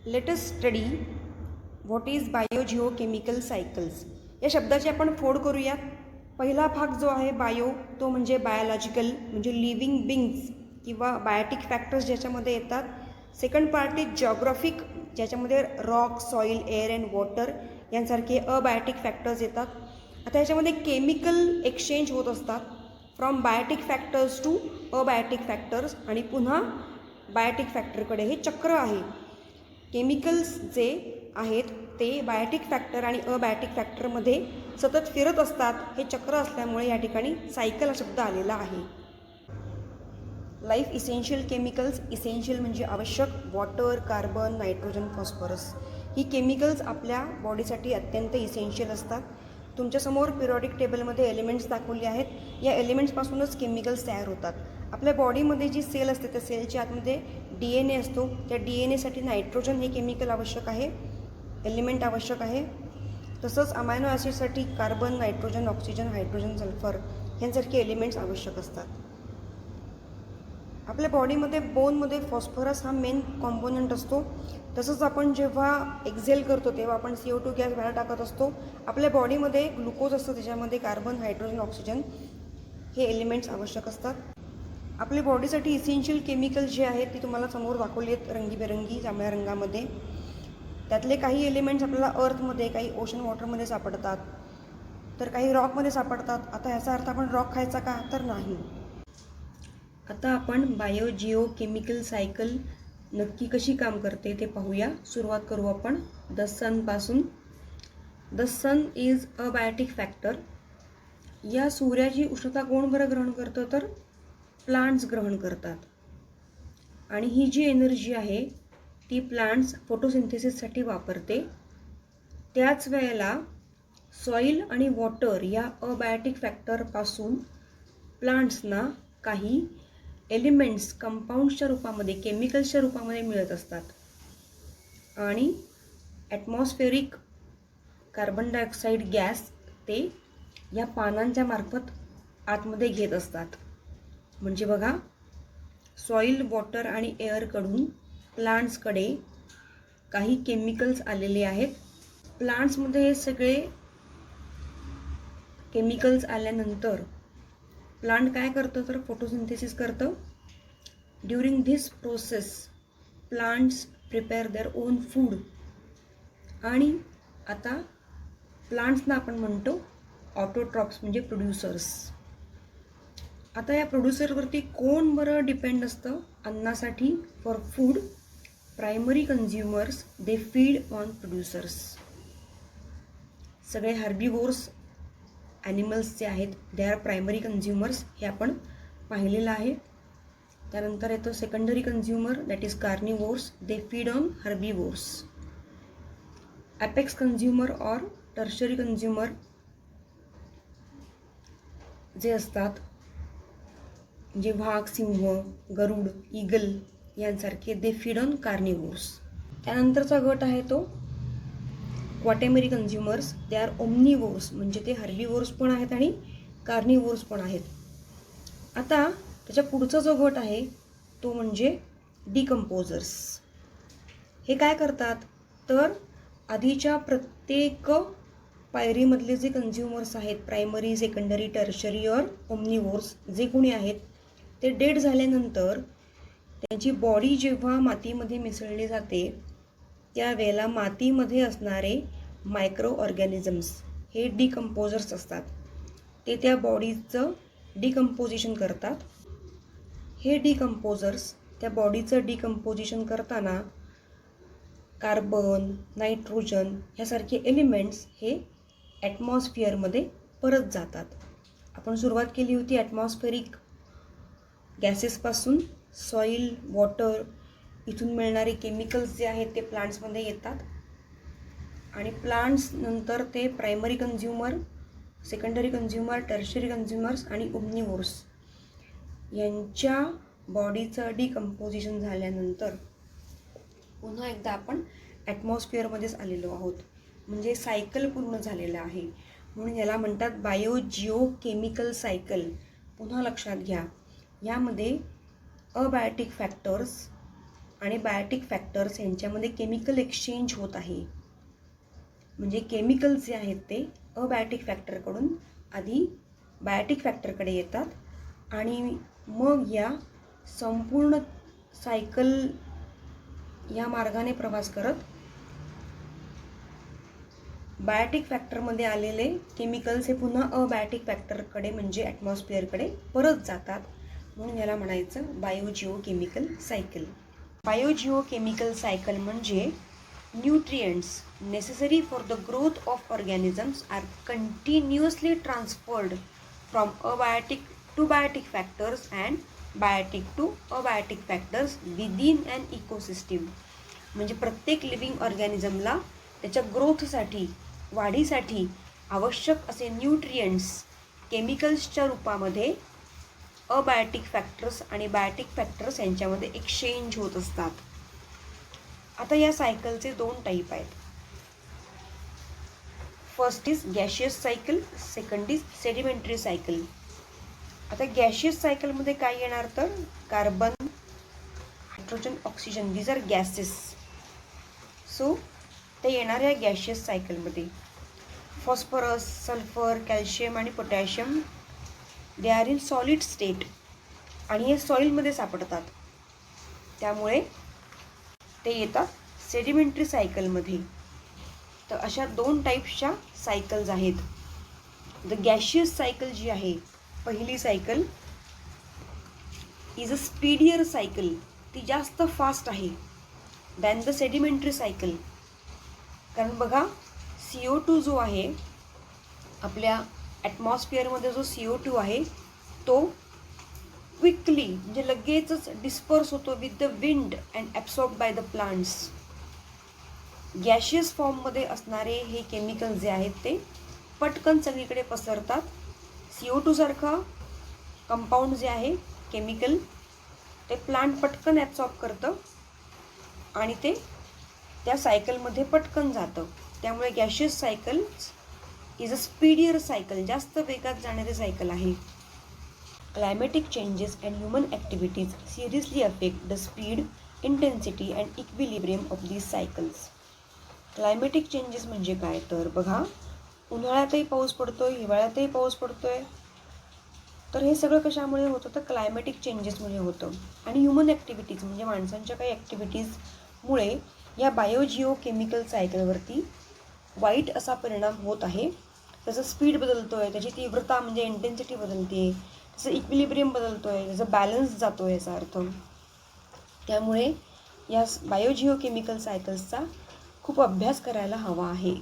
Late us study what is biogeochemical cycles. या शब्दाची आपण फोड करूयात. पहिला भाग जो आहे बायो, तो म्हणजे बायोलॉजिकल, म्हणजे लिव्हिंग बिंग्स किंवा बायोटिक फॅक्टर्स ज्याच्यामध्ये येतात. सेकंड पार्ट इज जॉग्राफिक, ज्याच्यामध्ये rock, soil, air and water यांसारखे अबायोटिक फॅक्टर्स येतात. आता याच्यामध्ये केमिकल एक्सचेंज होत असतात from biotic factors to abiotic factors, आणि पुन्हा बायोटिक फॅक्टरकडे हे चक्र आहे. केमिकल्स जे आहेत ते बायोटिक फॅक्टर आणि अबायोटिक फॅक्टरमध्ये सतत फिरत असतात. हे चक्र असल्यामुळे या ठिकाणी सायकल हा शब्द आलेला आहे. Life essential chemicals. इसेन्शियल म्हणजे आवश्यक. वॉटर, कार्बन, नायट्रोजन, फॉस्फरस ही केमिकल्स आपल्या बॉडीसाठी अत्यंत इसेन्शियल असतात. तुमच्यासमोर पिरियॉडिक टेबलमध्ये एलिमेंट्स दाखवले आहेत. या एलिमेंट्सपासूनच केमिकल्स तयार होतात. आपल्या बॉडीमध्ये जी सेल असते त्या सेलच्या आतमध्ये DNA असतो. त्या DNAसाठी नायट्रोजन हे केमिकल आवश्यक आहे, एलिमेंट आवश्यक आहे. तसंच अमायनो ॲसिडसाठी carbon, nitrogen, oxygen, hydrogen, sulphur यांसारखे एलिमेंट्स आवश्यक असतात. आपल्या बॉडीमध्ये बोनमध्ये फॉस्फरस हा मेन कॉम्पोनंट असतो. तसंच आपण जेव्हा एक्झेल करतो तेव्हा आपण CO2 गॅस बाहेर टाकत असतो. आपल्या बॉडीमध्ये ग्लुकोज असतं, त्याच्यामध्ये कार्बन, हायड्रोजन, ऑक्सिजन हे एलिमेंट्स आवश्यक असतात. आपल्या बॉडीसाठी इसेन्शियल केमिकल्स जे आहेत ती तुम्हाला समोर दाखवली आहेत रंगीबेरंगी जांभळ्या रंगामध्ये. त्यातले काही एलिमेंट्स आपल्याला अर्थमध्ये, काही ओशन वॉटरमध्ये सापडतात, तर काही रॉकमध्ये सापडतात. आता याचा अर्थ आपण रॉक खायचा का? तर नाही. आता आपण बायोजिओकेमिकल सायकल नक्की कशी काम करते ते पाहूया. सुरुवात करू आपण द सनपासून. The sun is a biotic factor. या सूर्याची उष्णता कोण बरं ग्रहण करतं? तर प्लांट्स ग्रहण करतात. आणि ही जी एनर्जी आहे ती प्लांट्स फोटोसिंथेसिससाठी वापरते. त्याच वेळेला सॉईल आणि वॉटर या अबायोटिक फॅक्टरपासून प्लांट्सना काही एलिमेंट्स कंपाऊंड्सच्या रूपामध्ये, केमिकल्सच्या रूपामध्ये मिळत असतात. आणि ॲटमॉस्फेरिक कार्बन डायऑक्साईड गॅस ते या पानांच्या मार्फत आतमध्ये घेत असतात. म्हणजे बघा, सॉईल, वॉटर आणि एअरकडून प्लांट्सकडे काही केमिकल्स आलेले आहेत. प्लांट्समध्ये हे सगळे केमिकल्स आल्यानंतर प्लांट काय करतं? तर फोटोसिंथेसिस करतं. During this process plants prepare their own food. आणि आता प्लांट्सना आपण म्हणतो ऑटोट्रॉप्स, म्हणजे प्रोड्युसर्स. आता या प्रोड्युसरवरती कोण बरं डिपेंड असतं अन्नासाठी? For food primary consumers they feed on producers. सगळे हर्बिवोर्स ॲनिमल्स जे आहेत दे आर प्रायमरी कन्झ्युमर्स, हे आपण पाहिलेलं आहे. त्यानंतर येतो secondary consumer, that is carnivores, they feed on herbivores. Apex consumer or tertiary consumer जे असतात, म्हणजे वाघ, सिंह, गरुड, ईगल यांसारखे, दे फीड ऑन कार्निवोर्स. त्यानंतरचा गट आहे तो क्वाटेमरी कन्झ्युमर्स, दे आर ओमनिवोर्स, म्हणजे ते हर्बिवोर्स पण आहेत आणि कार्निवोर्स पण आहेत. आता त्याच्या पुढचा जो गट आहे तो म्हणजे डिकम्पोजर्स. हे काय करतात? तर आधीच्या प्रत्येक पायरीमधले जे कन्झ्युमर्स आहेत, प्रायमरी, सेकंडरी, टर्शरी और ओमनिवोर्स जे कोणी आहेत, ते डेड झाल्यानंतर त्यांची बॉडी जेव्हा मातीमध्ये मिसळली जाते त्यावेळेला मातीमध्ये असणारे मायक्रो ऑर्गॅनिझम्स हे डिकम्पोजर्स असतात. ते त्या बॉडीचं डिकम्पोजिशन करतात. हे डिकम्पोजर्स त्या बॉडीचं डिकम्पोजिशन करताना कार्बन, नायट्रोजन ह्यासारखे एलिमेंट्स हे ॲटमॉस्फिअरमध्ये परत जातात. आपण सुरुवात केली होती ॲटमॉस्फेरिक गॅसेसपासून. सॉईल, वॉटर इथून मिळणारे केमिकल्स जे आहेत ते प्लांट्समध्ये येतात. आणि प्लांट्स नंतर ते primary consumer, secondary consumer, tertiary consumers आणि ओमनिवोर्स यांच्या बॉडीचं डिकम्पोजिशन झाल्यानंतर पुन्हा एकदा आपण ॲटमॉस्फिअरमध्येच आलेलो आहोत. म्हणजे सायकल पूर्ण झालेलं आहे. म्हणून याला म्हणतात बायोजिओकेमिकल सायकल. पुन्हा लक्षात घ्या, यामध्ये अबायोटिक फॅक्टर्स आणि बायोटिक फॅक्टर्स यांच्यामध्ये केमिकल एक्सचेंज होत आहे. म्हणजे केमिकल्स जे आहेत ते अबायोटिक फॅक्टरकडून आधी बायोटिक फॅक्टरकडे येतात आणि मग या संपूर्ण सायकल या मार्गाने प्रवास करत बायोटिक फॅक्टरमध्ये आलेले केमिकल्स हे पुन्हा अबायोटिक फॅक्टरकडे म्हणजे ॲटमॉस्फिअरकडे परत जातात. म्हणून याला म्हणायचं बायोजिओकेमिकल सायकल. बायोजिओकेमिकल सायकल म्हणजे nutrients necessary for the growth of organisms are continuously transferred from abiotic to biotic factors and biotic to abiotic factors within an ecosystem. म्हणजे प्रत्येक लिव्हिंग ऑर्गॅनिझमला त्याच्या ग्रोथसाठी वाढीसाठी आवश्यक असे न्यूट्रिएंट्स केमिकल्सच्या रूपामध्ये अबायोटिक फॅक्टर्स आणि बायोटिक फॅक्टर्स यांच्यामध्ये एक्सचेंज होत असतात. आता या सायकलचे 2 टाईप आहेत. First is gaseous cycle, second is sedimentary cycle. आता गॅशियस सायकलमध्ये काय येणार तर carbon, hydrogen, oxygen these are gases. So ते येणाऱ्या गॅशियस सायकलमध्ये फॉस्फरस, सल्फर, कॅल्शियम आणि potassium they are in solid state आणि हे सॉईलमध्ये सापडतात. त्यामुळे ते येतात सेडिमेंटरी सायकलमध्ये. तर अशा 2 टाईप्सच्या सायकल्स आहेत. द गॅशियस सायकल जी आहे पहिली cycle is a speedier cycle. ती जास्त फास्ट आहे दॅन द सेडिमेंटरी सायकल. कारण बघा CO2 जो आहे आपल्या ॲटमॉस्फिअरमध्ये जो CO2 आहे तो क्विकली म्हणजे लगेचच डिस्पर्स होतो with the wind and absorb by the plants. Gaseous फॉर्ममध्ये असणारे हे केमिकल जे आहेत ते पटकन सगळीकडे पसरतात. CO2 सारखा कंपाऊंड जे आहे केमिकल ते प्लांट पटकन ॲब्सॉर्ब करतं आणि ते त्या सायकलमध्ये पटकन जातं. त्यामुळे gaseous cycle is a speedier cycle, जास्त वेगात जाणारी सायकल आहे. Climatic changes and human activities seriously affect the speed, intensity and equilibrium of these cycles. Climatic changes म्हणजे काय तर बघा उन्हाळ्यातही पाऊस पडतोय, हिवाळ्यातही पाऊस पडतोय. तर हे सगळं कशामुळे होतं तर क्लायमॅटिक चेंजेसमुळे होतं. आणि ह्युमन ॲक्टिव्हिटीज म्हणजे माणसांच्या काही ॲक्टिव्हिटीजमुळे या बायोजिओकेमिकल सायकलवरती वाईट असा परिणाम होत आहे. त्याचं स्पीड बदलतो आहे, त्याची तीव्रता म्हणजे इंटेन्सिटी बदलते, त्याचं इक्विलिब्रियम बदलतो आहे, त्याचा बॅलन्स जातो आहे याचा अर्थ. त्यामुळे या बायोजिओकेमिकल सायकल्सचा खूप अभ्यास करायला हवा आहे.